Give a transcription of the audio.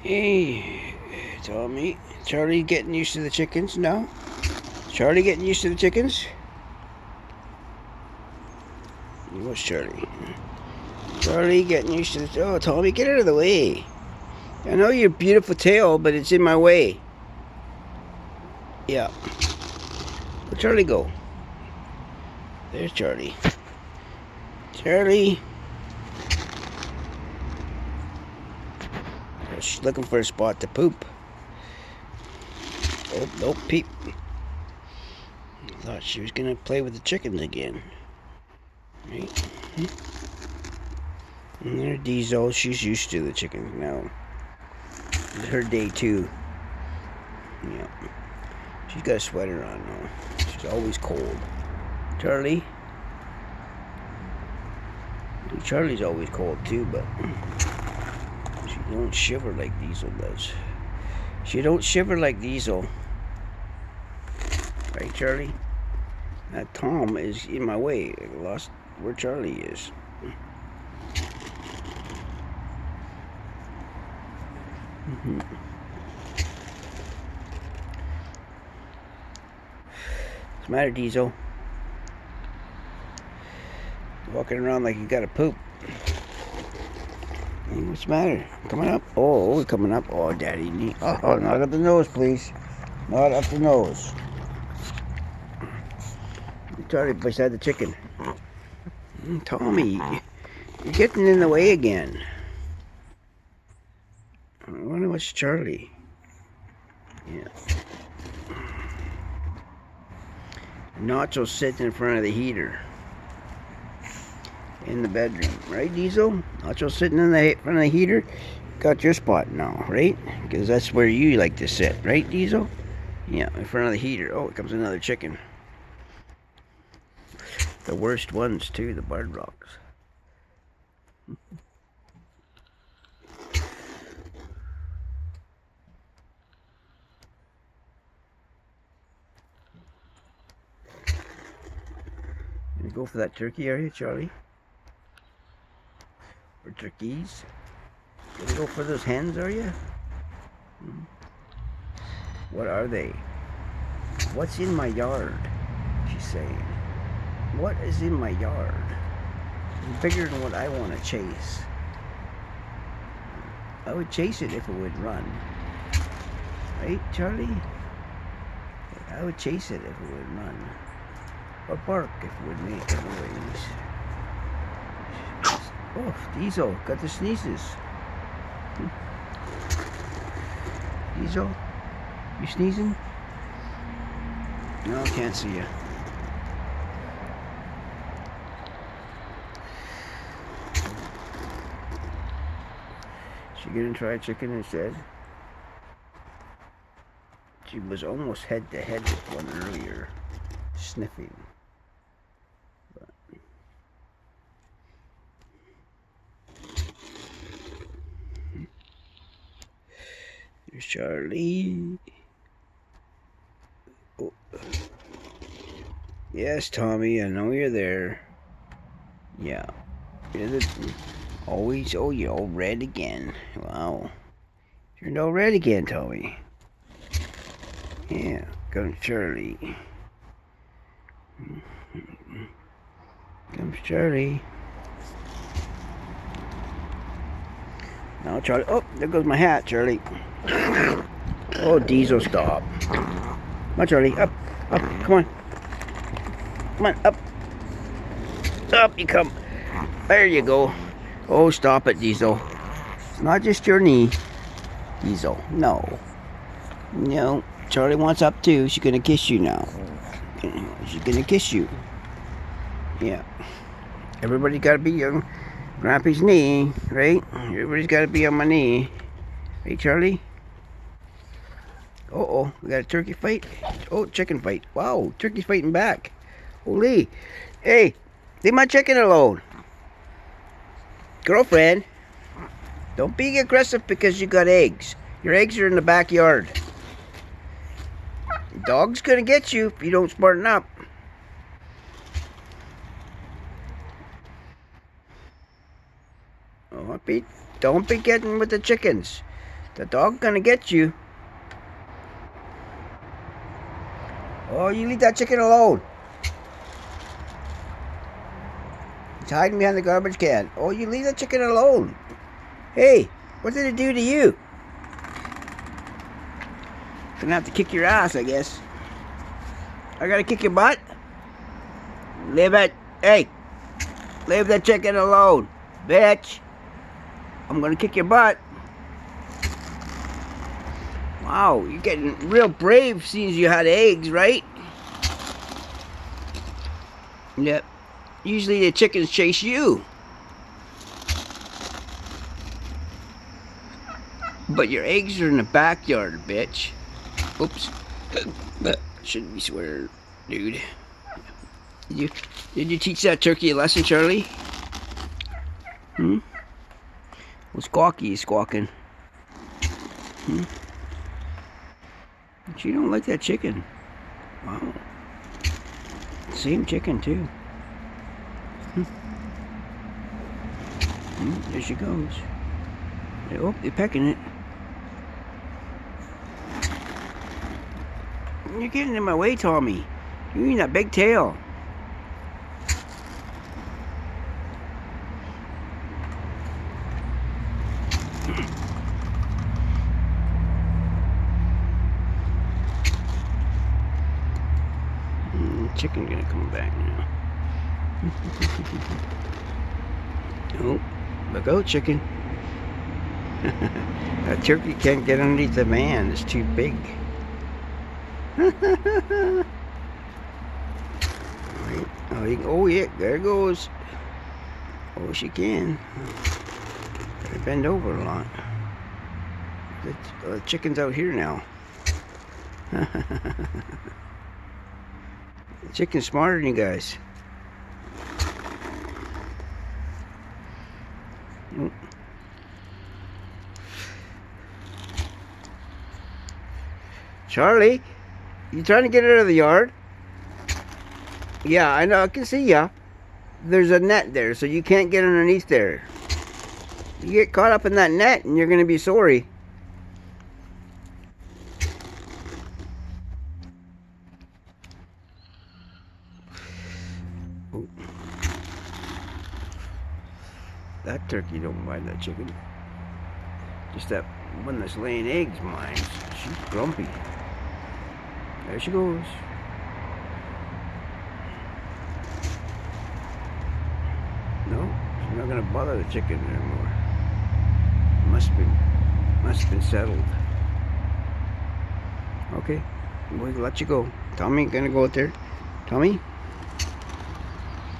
Hey, Tommy. Charlie getting used to the chickens now? Charlie getting used to the chickens? What's Charlie? Charlie getting used to the... Oh, Tommy, get out of the way. I know your beautiful tail, but it's in my way. Yeah. Where'd Charlie go? There's Charlie. Charlie. Oh, she's looking for a spot to poop. Oh, nope, peep. Thought she was gonna play with the chickens again. Right? And there's Diesel. She's used to the chickens now. It's her day too. Yeah. She's got a sweater on though. She's always cold. Charlie. Charlie's always cold too, but she don't shiver like Diesel does. She don't shiver like Diesel. Right, Charlie? That Tom is in my way. I lost where Charlie is. What's the matter, Diesel? Walking around like you gotta poop. Hey, what's the matter? Coming up? Oh, we're coming up. Oh, Daddy. Oh, not up the nose, please. Not up the nose. Charlie beside the chicken. Tommy, you're getting in the way again. I wonder what's Charlie. Yeah. Nacho's sitting in front of the heater in the bedroom, right, Diesel? Nacho's sitting in the front of the heater. Got your spot now, right? Because that's where you like to sit, right, Diesel? Yeah, in front of the heater. Oh, here comes another chicken. The worst ones too, the barred rocks. You go for that turkey, are you, Charlie? Or turkeys? Gonna go for those hens, are you? What are they? What's in my yard? She's saying. What is in my yard? It's bigger than what I want to chase. I would chase it if it would run. Right, Charlie? I would chase it if it would run. Or bark if it would make a noise. Oh, Diesel, got the sneezes. Diesel, you sneezing? No, I can't see you. She gonna try chicken instead? She was almost head to head with one earlier, sniffing. But there's Charlie. Oh. Yes, Tommy, I know you're there. Yeah. You're the, always, oh, you're all red again. Wow. You're all red again, Tommy. Yeah, comes Charlie. Comes Charlie. Now, Charlie. Oh, there goes my hat, Charlie. Oh, Diesel, stop. Come on, Charlie. Up, up, come on. Come on, up. Up you come. There you go. Oh, stop it, Diesel. It's not just your knee, Diesel. No. No. Charlie wants up too. She's gonna kiss you now. She's gonna kiss you. Yeah. Everybody gotta be on Grampy's knee, right? Everybody's gotta be on my knee. Hey, Charlie? Uh-oh, we got a turkey fight? Oh, chicken fight. Wow, turkey's fighting back. Holy. Hey, leave my chicken alone. Girlfriend, don't be aggressive because you got eggs. Your eggs are in the backyard. Dog's gonna get you if you don't smarten up. Don't be getting with the chickens. The dog gonna get you. Oh, you leave that chicken alone. It's hiding behind the garbage can. Oh, you leave that chicken alone. Hey, what did it do to you? Gonna have to kick your ass, I guess. I gotta kick your butt? Leave it. Hey, leave that chicken alone, bitch. I'm gonna kick your butt. Wow, you're getting real brave since you had eggs, right? Yep. Usually the chickens chase you. But your eggs are in the backyard, bitch. Oops. Shouldn't be swearing, dude. Did you teach that turkey a lesson, Charlie? Hmm? Well, Squawky is squawking. Hmm? She don't like that chicken. Wow. Same chicken, too. There she goes. Oh, they're pecking it. You're getting in my way, Tommy. You need that big tail. Chicken gonna come back now. Oh, look out, chicken. That turkey can't get underneath the van. It's too big. Oh yeah, there it goes. Oh, she can. Gotta bend over a lot. The chicken's out here now. The chicken's smarter than you guys. Charlie, you trying to get out of the yard? Yeah, I know, I can see ya. There's a net there, so you can't get underneath there. You get caught up in that net and you're gonna be sorry. Oh. That turkey don't mind that chicken. Just that one that's laying eggs minds. She's grumpy. There she goes. No, she's not gonna bother the chicken anymore. Must have been settled. Okay, we'll let you go. Tommy, gonna go out there. Tommy?